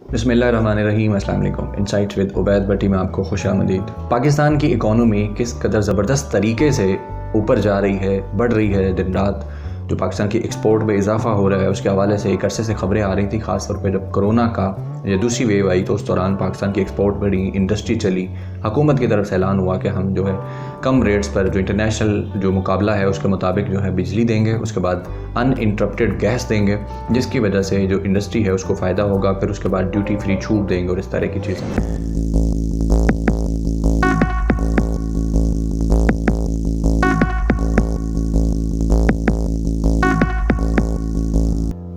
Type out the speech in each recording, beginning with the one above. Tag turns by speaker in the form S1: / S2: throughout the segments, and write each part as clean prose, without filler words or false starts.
S1: बिस्मिल्लाहिर्रहमानिर्रहीम, अस्सलाम वालेकुम। इनसाइट्स विद उबैद भट्टी में आपको खुशामदीद। पाकिस्तान की इकॉनमी किस कदर ज़बरदस्त तरीके से ऊपर जा रही है, बढ़ रही है दिन रात। जो पाकिस्तान की एक्सपोर्ट में इजाफा हो रहा है उसके हवाले से एक अरसे से खबरें आ रही थी, ख़ासतौर पर जब कोरोना का या दूसरी वेव आई तो उस दौरान पाकिस्तान की एक्सपोर्ट बढ़ी, इंडस्ट्री चली। हुकूमत की तरफ से ऐलान हुआ कि हम जो है कम रेट्स पर जो इंटरनेशनल जो मुकाबला है उसके मुताबिक जो है बिजली देंगे, उसके बाद अनइंटरप्टेड गैस देंगे, जिसकी वजह से जो इंडस्ट्री है उसको फ़ायदा होगा। फिर उसके बाद ड्यूटी फ्री छूट देंगे और इस तरह की चीज़ें।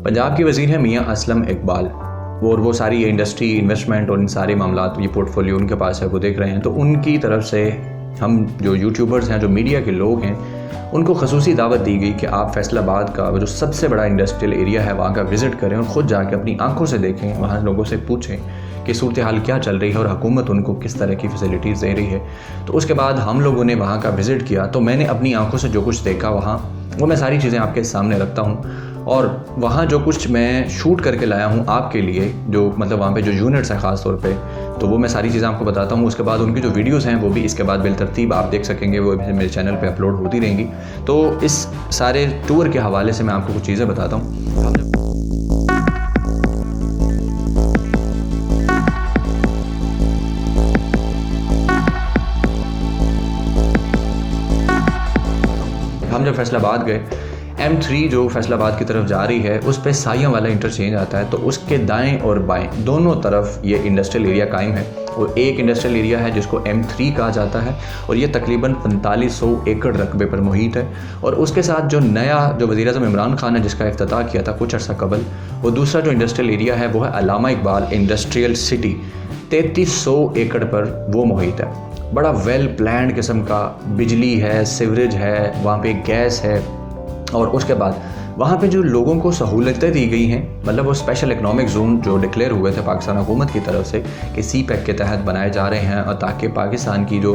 S1: पंजाब की वज़ीर है मियाँ असलम इकबाल, और वो सारी इंडस्ट्री, इन्वेस्टमेंट और इन सारे मामलात, ये पोर्टफोलियो उनके पास है, वो देख रहे हैं। तो उनकी तरफ से हम जो यूट्यूबर्स हैं, जो मीडिया के लोग हैं, उनको खसूसी दावत दी गई कि आप फैसलाबाद का जो सबसे बड़ा इंडस्ट्रियल एरिया है वहाँ का विज़िट करें और ख़ुद जाके अपनी आंखों से देखें, वहाँ लोगों से पूछें कि सूरत हाल क्या चल रही है और हुकूमत उनको किस तरह की फ़ैसिलिटीज़ दे रही है। तो उसके बाद हम लोगों ने वहाँ का विज़िट किया, तो मैंने अपनी आंखों से जो कुछ देखा वहाँ, वो मैं सारी चीज़ें आपके सामने रखता हूँ। और वहाँ जो कुछ मैं शूट करके लाया हूँ आपके लिए, जो मतलब वहाँ पे जो यूनिट्स हैं ख़ास तौर पे, तो वो मैं सारी चीज़ें आपको बताता हूँ। उसके बाद उनकी जो वीडियोस हैं वो भी इसके बाद बिलतरतीब आप देख सकेंगे, वो मेरे चैनल पे अपलोड होती रहेंगी। तो इस सारे टूर के हवाले से मैं आपको कुछ चीज़ें बताता हूँ। हम जब फैसलाबाद गए, M3 जो फैसलाबाद की तरफ जा रही है उस पे साइयां वाला इंटरचेंज आता है, तो उसके दाएं और बाएं दोनों तरफ ये इंडस्ट्रियल एरिया कायम है। और एक इंडस्ट्रियल एरिया है जिसको M3 कहा जाता है और ये तकरीबन 4500 एकड़ रकबे पर मुहित है। और उसके साथ जो नया जो वज़ीर-ए-आज़म इमरान खान ने जिसका इफ्तिताह किया था कुछ अर्सा कबल, वो दूसरा जो इंडस्ट्रियल एरिया है वो है अल्लामा इकबाल इंडस्ट्रियल सिटी, 3300 एकड़ पर वो मुहित है। बड़ा वेल प्लान्ड किस्म का, बिजली है, सीवरेज है, वहाँ पे गैस है। और उसके बाद वहाँ पे जो लोगों को सहूलतें दी गई हैं, मतलब वो स्पेशल इकनॉमिक जोन जो डिक्लेयर हुए थे पाकिस्तान हुकूमत की तरफ से कि CPEC के तहत बनाए जा रहे हैं, और ताकि पाकिस्तान की जो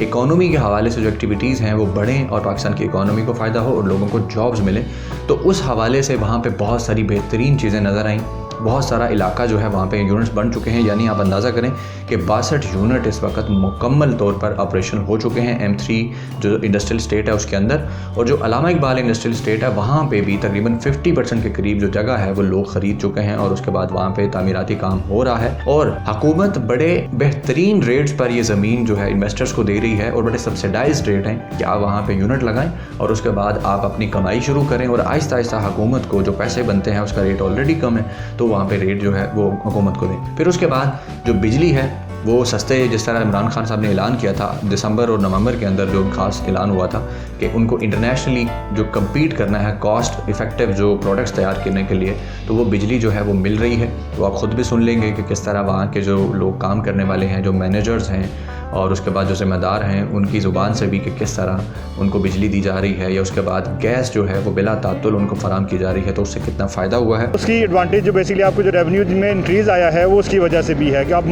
S1: इकॉनमी के हवाले से जो एक्टिविटीज़ हैं वो बढ़ें और पाकिस्तान की इकॉनमी को फ़ायदा हो और लोगों को जॉब्स मिलें। तो उस हवाले से वहाँ पर बहुत सारी बेहतरीन चीज़ें नज़र आईं। बहुत सारा इलाका जो है वहाँ पे यूनिट्स बन चुके हैं, यानी आप अंदाज़ा करें कि 62 यूनिट इस वक्त मुकम्मल तौर पर ऑपरेशन हो चुके हैं M3 जो इंडस्ट्रियल स्टेट है उसके अंदर। और जो अल्लामा इकबाल इंडस्ट्रियल स्टेट है वहाँ पे भी तकरीबन 50% के करीब जो जगह है वो लोग ख़रीद चुके हैं और उसके बाद वहाँ पे तामीराती काम हो रहा है। और हुकूमत बड़े बेहतरीन रेट्स पर ये ज़मीन जो है इन्वेस्टर्स को दे रही है और बड़े सब्सिडाइज्ड रेट हैं कि आप वहाँ पर यूनिट लगाएँ और उसके बाद आप अपनी कमाई शुरू करें। और आहिस्ता आहिस्ता हुकूमत को जो पैसे बनते हैं उसका रेट ऑलरेडी कम है, तो वहाँ पे रेट जो है वो हुकूमत को दें। फिर उसके बाद जो बिजली है वो सस्ते, जिस तरह इमरान खान साहब ने ऐलान किया था दिसंबर और नवंबर के अंदर, जो खास ऐलान हुआ था कि उनको इंटरनेशनली जो कम्पीट करना है कॉस्ट इफ़ेक्टिव जो प्रोडक्ट्स तैयार करने के लिए, तो वो बिजली जो है वो मिल रही है। तो आप ख़ुद भी सुन लेंगे कि किस तरह वहाँ के जो लोग काम करने वाले हैं, जो मैनेजर्स हैं और उसके बाद जो ज़िम्मेदार हैं, उनकी ज़ुबान से भी कि किस तरह उनको बिजली दी जा रही है, या उसके बाद गैस जो है वो बिला तातुल उनको फराम की जा रही है, तो उससे कितना फ़ायदा हुआ है।
S2: उसकी एडवांटेज जो बेसिकली आपको जो रेवेन्यू में इंक्रीज़ आया है वो उसकी वजह से भी है कि अब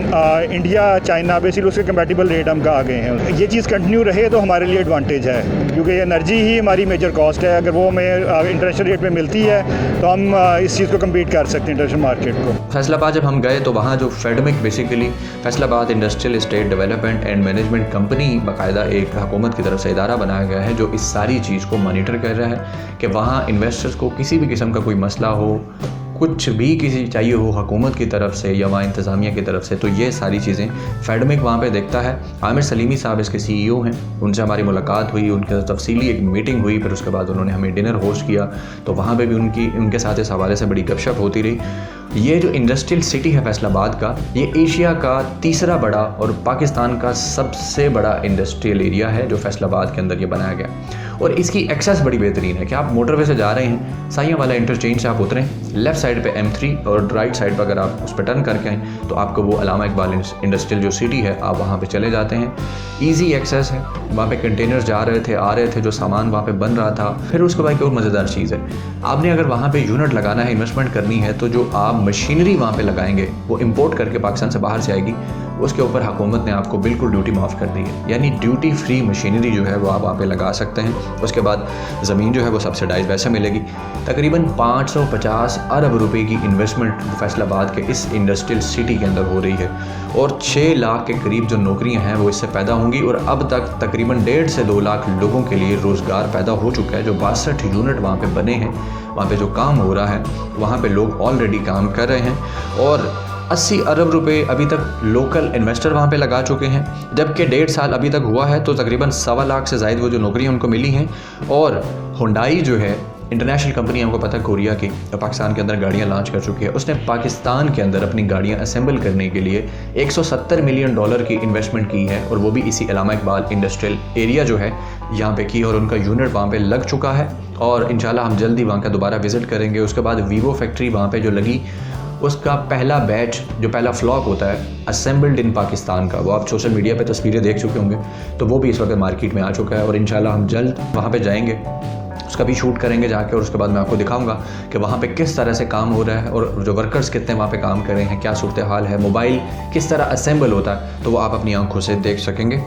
S2: इंडिया, चाइना बेसिकली उसके कंपैटिबल रेट हम आ गए हैं। ये चीज़ कंटिन्यू रहे तो हमारे लिए एडवांटेज है, क्योंकि एनर्जी ही हमारी मेजर कॉस्ट है। अगर वो हमें इंटरनेशनल रेट में मिलती है तो हम इस चीज़ को कम्पीट कर सकते हैं इंटरनेशनल मार्केट को।
S1: फैसलाबाद जब हम गए तो वहाँ जो FIEDMC basically Faisalabad industrial estate development and management company, बाकायदा एक हुकूमत की तरफ से इदारा बनाया गया है जो इस सारी चीज़ को मॉनिटर कर रहा है कि वहाँ इन्वेस्टर्स को किसी भी किस्म का कोई मसला हो, कुछ भी किसी चाहिए हो हुकूमत की तरफ से या वहाँ इंतज़ामिया की तरफ से, तो ये सारी चीज़ें फेडमिक वहाँ पे देखता है। आमिर सलीमी साहब इसके CEO हैं, उनसे हमारी मुलाकात हुई, उनके तफसीली एक मीटिंग हुई, फिर उसके बाद उन्होंने हमें डिनर होस्ट किया, तो वहाँ पे भी उनके साथ इस हवाले से बड़ी गपशप होती रही। ये जो इंडस्ट्रियल सिटी है फैसलाबाद का, ये एशिया का तीसरा बड़ा और पाकिस्तान का सबसे बड़ा इंडस्ट्रियल एरिया है जो फैसलाबाद के अंदर ये बनाया गया। और इसकी एक्सेस बड़ी बेहतरीन है कि आप मोटरवे से जा रहे हैं, साइयां वाला इंटरचेंज से आप उतरें, लेफ़्ट साइड पे M3 और राइट साइड पर अगर आप उस पर टर्न करके आएँ तो आपको वो अल्लामा इकबाल इंडस्ट्रियल जो सिटी है आप वहाँ पे चले जाते हैं। ईजी एक्सेस है, वहाँ पे कंटेनर्स जा रहे थे, आ रहे थे, जो सामान वहाँ पे बन रहा था। फिर उसके बाद एक और मज़ेदार चीज़ है, आपने अगर वहाँ पे यूनिट लगाना है, इन्वेस्टमेंट करनी है, तो जो आप मशीनरी वहाँ पे लगाएंगे वो इंपोर्ट करके पाकिस्तान से बाहर से आएगी, उसके ऊपर हुकूमत ने आपको बिल्कुल ड्यूटी माफ़ कर दी है, यानी ड्यूटी फ्री मशीनरी जो है वो आप वहाँ पे लगा सकते हैं। उसके बाद ज़मीन जो है वो सब्सिडाइज वैसे मिलेगी। तकरीबन 550 अरब रुपए की इन्वेस्टमेंट फैसलाबाद के इस इंडस्ट्रियल सिटी के अंदर हो रही है और 6 लाख के करीब जो नौकरियां हैं वो इससे पैदा होंगी और अब तक तकरीबन 1.5 से 2 लाख लोगों के लिए रोज़गार पैदा हो चुका है। जो 62 यूनिट वहाँ पे बने हैं, वहाँ पे जो काम हो रहा है वहाँ पे लोग ऑलरेडी काम कर रहे हैं और 80 अरब रुपए अभी तक लोकल इन्वेस्टर वहाँ पे लगा चुके हैं। जबकि 1.5 साल अभी तक हुआ है तो तकरीबन 1.25 लाख से ज़ायद वो जो नौकरियाँ उनको मिली हैं। और हुंडई जो है इंटरनेशनल कंपनी, हमको पता है कोरिया की, पाकिस्तान के अंदर गाड़ियाँ लॉन्च कर चुकी है। उसने पाकिस्तान के अंदर अपनी गाड़ियाँ असेंबल करने के लिए $170 मिलियन की इन्वेस्टमेंट की है और वो भी इसी अल्लामा इकबाल इंडस्ट्रियल एरिया जो है यहाँ पे की और उनका यूनिट वहाँ पे लग चुका है और इंशाल्लाह हम जल्दी वहाँ का दोबारा विज़िट करेंगे। उसके बाद वीवो फैक्ट्री वहाँ पे जो लगी, उसका पहला बैच जो पहला फ्लॉक होता है असेंबल्ड इन पाकिस्तान का, वो आप सोशल मीडिया पे तस्वीरें देख चुके होंगे, तो वो भी इस वक्त मार्केट में आ चुका है और इंशाल्लाह हम जल्द वहाँ पे जाएंगे, उसका भी शूट करेंगे जाके और उसके बाद मैं आपको दिखाऊंगा कि वहाँ पे किस तरह से काम हो रहा है और जो वर्कर्स कितने वहाँ पे काम कर रहे हैं, क्या सूरत हाल है, मोबाइल किस तरह असेंबल होता है, तो वो आप अपनी आंखों से देख सकेंगे।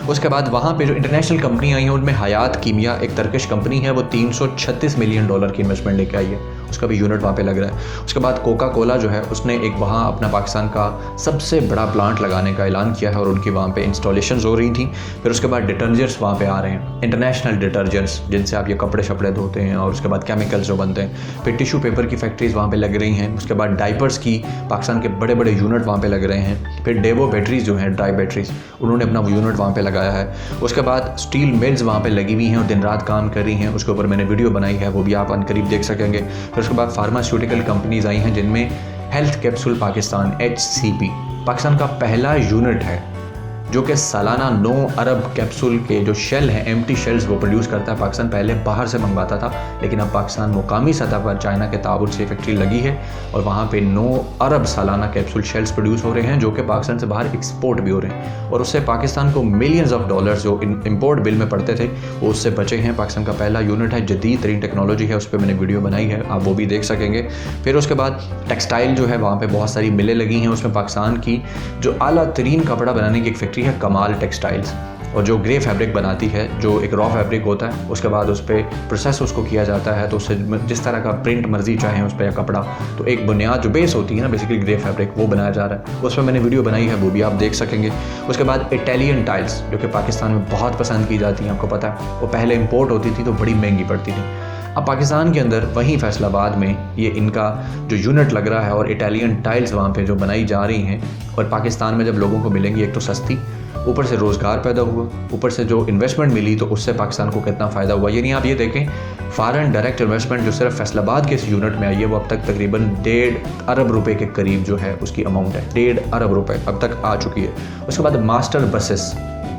S1: उसके बाद वहाँ पे जो इंटरनेशनल कंपनी आई हैं उनमें हयात कीमिया एक टर्किश कंपनी है, वो $336 मिलियन की इन्वेस्टमेंट लेके आई है, उसका भी यूनिट वहाँ पे लग रहा है। उसके बाद कोका कोला जो है उसने एक वहाँ अपना पाकिस्तान का सबसे बड़ा प्लांट लगाने का ऐलान किया है और उनकी वहाँ पे इंस्टॉलेशंस हो रही थी। फिर उसके बाद डिटर्जेंट्स वहाँ पे आ रहे हैं, इंटरनेशनल डिटर्जेंट्स जिनसे आप ये कपड़े शपड़े धोते हैं और उसके बाद केमिकल्स जो बनते हैं। फिर टिश्यू पेपर की फैक्ट्रीज वहाँ पे लग रही हैं। उसके बाद डाइपर्स की पाकिस्तान के बड़े बड़े यूनिट वहाँ पे लग रहे हैं। फिर डेवो बैटरीज जो हैं, ड्राई बैटरीज, उन्होंने अपना वो यूनिट वहाँ पे लगाया है। उसके बाद स्टील मिल्स वहाँ पे लगी हुई हैं और दिन रात काम कर रही हैं, उसके ऊपर मैंने वीडियो बनाई है, वो भी आप अनकरीब देख सकेंगे। फिर उसके बाद फार्मास्यूटिकल कंपनीज आई हैं जिनमें health capsule Pakistan HCP Pakistan का पहला यूनिट है जो कि सालाना 9 अरब कैप्सूल के जो शेल हैं, एम्प्टी शेल्स, वो प्रोड्यूस करता है। पाकिस्तान पहले बाहर से मंगवाता था, लेकिन अब पाकिस्तान मुकामी सतह पर चाइना के ताउन से फैक्ट्री लगी है और वहाँ पे 9 अरब सालाना कैप्सूल शेल्स प्रोड्यूस हो रहे हैं जो कि पाकिस्तान से बाहर एक्सपोर्ट भी हो रहे हैं और उससे पाकिस्तान को मिलियंस ऑफ डॉलर्स जो इम्पोर्ट बिल में पड़ते थे वो उससे बचे हैं। पाकिस्तान का पहला यूनिट है, जदीद तरीन टेक्नोलॉजी है, उस पर मैंने वीडियो बनाई है, आप वो भी देख सकेंगे। फिर उसके बाद टेक्सटाइल जो है, वहाँ पर बहुत सारी मिलें लगी हैं, उसमें पाकिस्तान की जो आला तरीन कपड़ा बनाने की एक फैक्ट्री है कमाल टेक्सटाइल्स, और जो ग्रे फैब्रिक बनाती है, जो एक रॉ फैब्रिक होता है, उसके बाद उस पर प्रोसेस उसको किया जाता है तो उससे जिस तरह का प्रिंट मर्जी चाहे उस पर या कपड़ा, तो एक बुनियाद जो बेस होती है ना बेसिकली ग्रे फैब्रिक, वो बनाया जा रहा है। उस पर मैंने वीडियो बनाई है, वो भी आप देख सकेंगे। उसके बाद इटालियन टाइल्स जो कि पाकिस्तान में बहुत पसंद की जाती हैं, आपको पता है वो पहले इम्पोर्ट होती थी तो बड़ी महंगी पड़ती थी। अब पाकिस्तान के अंदर वहीं फैसलाबाद में ये इनका जो यूनिट लग रहा है और इटालियन टाइल्स वहाँ पे जो बनाई जा रही हैं और पाकिस्तान में जब लोगों को मिलेंगी, एक तो सस्ती, ऊपर से रोज़गार पैदा हुआ, ऊपर से जो इन्वेस्टमेंट मिली तो उससे पाकिस्तान को कितना फ़ायदा हुआ। यानी आप ये देखें, फॉरेन डायरेक्ट इन्वेस्टमेंट जो सिर्फ फैसलाबाद के इस यूनिट में आई है वो अब तक तकरीबन 1.5 अरब रुपए के करीब जो है उसकी अमाउंट है, 1.5 अरब रुपए अब तक आ चुकी है। उसके बाद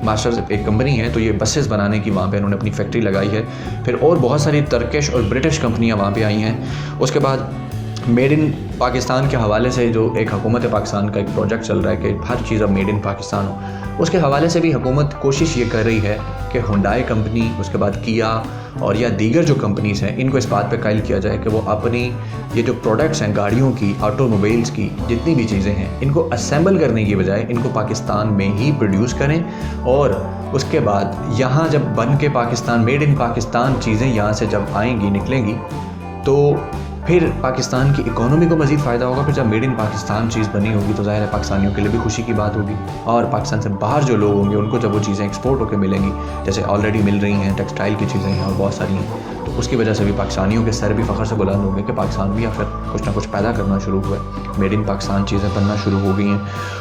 S1: मास्टर्स एक कंपनी है, तो ये बसेस बनाने की वहाँ पे उन्होंने अपनी फैक्ट्री लगाई है। फिर और बहुत सारी टर्किश और ब्रिटिश कंपनियाँ वहाँ पे आई हैं। उसके बाद मेड इन पाकिस्तान के हवाले से जो एक हुकूमत पाकिस्तान का एक प्रोजेक्ट चल रहा है कि हर चीज़ अब मेड इन पाकिस्तान हो, उसके हवाले से भी हुकूमत कोशिश ये कर रही है कि हुंडई कंपनी, उसके बाद किया और या दीगर जो कंपनीज़ हैं, इनको इस बात पे कायल किया जाए कि वो अपनी ये जो प्रोडक्ट्स हैं गाड़ियों की, ऑटोमोबाइल्स की, जितनी भी चीज़ें हैं, इनको असेंबल करने की बजाय इनको पाकिस्तान में ही प्रोड्यूस करें और उसके बाद यहाँ जब बन के पाकिस्तान, मेड इन पाकिस्तान चीज़ें यहाँ से जब आएंगी, निकलेंगी, तो फिर पाकिस्तान की इकोनॉमी को मज़ीद फ़ायदा होगा। फिर जब मेड इन पाकिस्तान चीज़ बनी होगी तो ज़ाहिर है पाकिस्तानियों के लिए भी खुशी की बात होगी और पाकिस्तान से बाहर जो लोग होंगे उनको जब वो चीज़ें एक्सपोर्ट होकर मिलेंगी, जैसे ऑलरेडी मिल रही हैं, टेक्सटाइल की चीज़ें हैं और बहुत सारी हैं, तो उसकी वजह से भी पाकिस्तानियों के सर भी फ़ख्र से बुलंद होंगे कि पाकिस्तान भी आखिर कुछ ना कुछ पैदा करना शुरू हुआ है, मेड इन पाकिस्तान चीज़ें बनना शुरू हो गई हैं।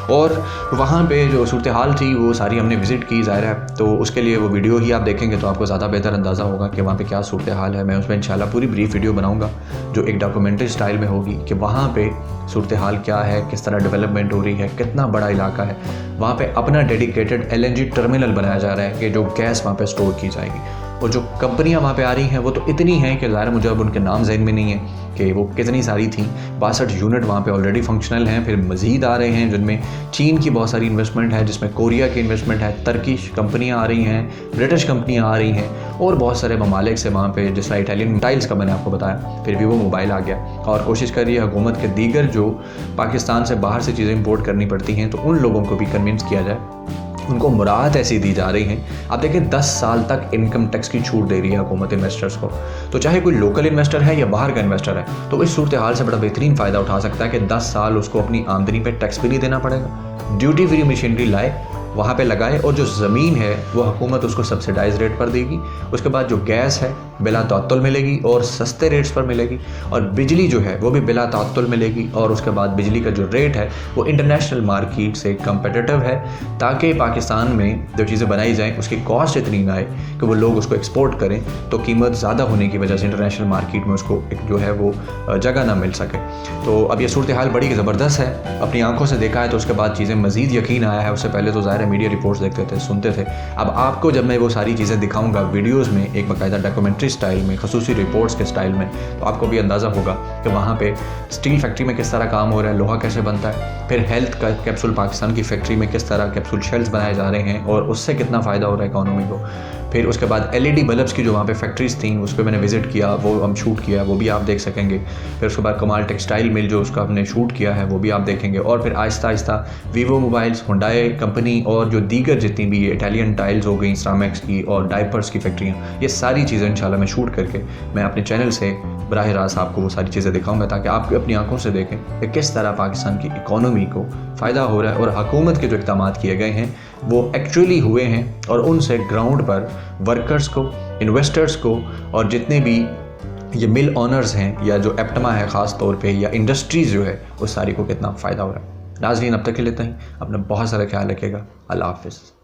S1: और वहाँ पे जो सूरत हाल थी वो सारी हमने विज़िट की, ज़ाहिर है, तो उसके लिए वो वीडियो ही आप देखेंगे तो आपको ज़्यादा बेहतर अंदाज़ा होगा कि वहाँ पे क्या सूरत हाल है। मैं उसमें इंशाल्लाह पूरी ब्रीफ वीडियो बनाऊँगा जो एक डॉक्यूमेंट्री स्टाइल में होगी कि वहाँ पे सूरत हाल क्या है, किस तरह डेवलपमेंट हो रही है, कितना बड़ा इलाका है। वहाँ पे अपना डेडिकेटेड LNG टर्मिनल बनाया जा रहा है कि जो गैस वहाँ पे स्टोर की जाएगी, और जो कंपनियां वहाँ पे आ रही हैं वो तो इतनी हैं कि ज़ाहिर मुझे अब उनके नाम ज़हन में नहीं है कि वो कितनी सारी थी। 62 यूनिट वहाँ पे ऑलरेडी फंक्शनल हैं, फिर मज़ीद आ रहे हैं जिनमें चीन की बहुत सारी इन्वेस्टमेंट है, जिसमें कोरिया की इन्वेस्टमेंट है, टर्किश कंपनियाँ आ रही हैं, ब्रिटिश कंपनियाँ आ रही हैं और बहुत सारे ममालिक से वहाँ पे, जिस तरह इटालियन टाइल्स का मैंने आपको बताया। फिर वीवो मोबाइल आ गया और कोशिश कर रही है हुकूमत के दीगर जो पाकिस्तान से बाहर से चीज़ें इम्पोर्ट करनी पड़ती हैं तो उन लोगों को भी कन्विंस किया जाए उनको मुराद ऐसी दी जा रही हैं। आप देखें 10 साल तक इनकम टैक्स की छूट दे रही है हुकूमत इन्वेस्टर्स को। तो चाहे कोई लोकल इन्वेस्टर है या बाहर का इन्वेस्टर है, तो इस सूरत हाल से बड़ा बेहतरीन फ़ायदा उठा सकता है कि 10 साल उसको अपनी आमदनी पे टैक्स भी नहीं देना पड़ेगा। ड्यूटी फ्री मशीनरी लाए, वहाँ पे लगाए, और जो ज़मीन है वो हुकूमत उसको सब्सिडाइज रेट पर देगी। उसके बाद जो गैस है बिला तात्तुल मिलेगी और सस्ते रेट्स पर मिलेगी, और बिजली जो है वो भी बिला तात्तुल मिलेगी। और उसके बाद बिजली का जो रेट है वो इंटरनेशनल मार्केट से कंपेटिटिव है, ताकि पाकिस्तान में जो चीज़ें बनाई जाएँ उसकी कॉस्ट इतनी ना आए कि वो लोग उसको एक्सपोर्ट करें, तो कीमत ज़्यादा होने की वजह से इंटरनेशनल मार्केट में उसको एक जो है वो जगह ना मिल सके। तो अब ये सूरत हाल बड़ी ज़बरदस्त है, अपनी आंखों से देखा है तो उसके बाद चीज़ें मज़ीद यकीन आया है। उससे पहले तो ज़ाहिर है मीडिया रिपोर्ट्स देखते थे, सुनते थे। अब आपको जब मैं वो सारी चीज़ें दिखाऊंगा वीडियोस में, एक बाकायदा डॉक्यूमेंट्री स्टाइल में, खसूसी रिपोर्ट्स के स्टाइल में, तो आपको भी अंदाज़ा होगा कि वहाँ पे स्टील फैक्ट्री में किस तरह काम हो रहा है, लोहा कैसे बनता है, फिर हेल्थ का कैप्सूल पाकिस्तान की फैक्ट्री में किस तरह कैप्सूल शेल्स बनाए जा रहे हैं और उससे कितना फ़ायदा हो रहा है इकॉनमी को। फिर उसके बाद LED बल्ब्स की जो वहाँ पे फैक्ट्रीज़ थी उस पर मैंने विज़िट किया, वो हम शूट किया, वो भी आप देख सकेंगे। फिर उसके बाद कमाल टेक्सटाइल मिल जो उसका हमने शूट किया है वो भी आप देखेंगे। और फिर Aahista Aahista Vivo mobiles, Hyundai company और जो दीगर जितनी भी इटालियन टाइल्स हो गई, सरामिक्स की और डायपर्स की फैक्ट्रियाँ, ये सारी चीज़ें इंशाल्लाह मैं शूट करके मैं अपने चैनल से बराह रास्त आपको वो सारी चीज़ें दिखाऊंगा, ताकि आप अपनी आंखों से देखें कि किस तरह पाकिस्तान की इकॉनमी को फ़ायदा हो रहा है और हुकूमत के जो इक़दाम किए गए हैं वो एक्चुअली हुए हैं, और उनसे ग्राउंड पर वर्कर्स को, इन्वेस्टर्स को और जितने भी ये मिल ऑनर्स हैं या जो एप्टमा है ख़ास तौर पे, या इंडस्ट्रीज़ जो है, उस सारी को कितना फ़ायदा हो रहा है। नाज़रीन, अब तक के लिए इतना ही। अपना बहुत सारा ख्याल रखिएगा। अल्लाह हाफ़िज़।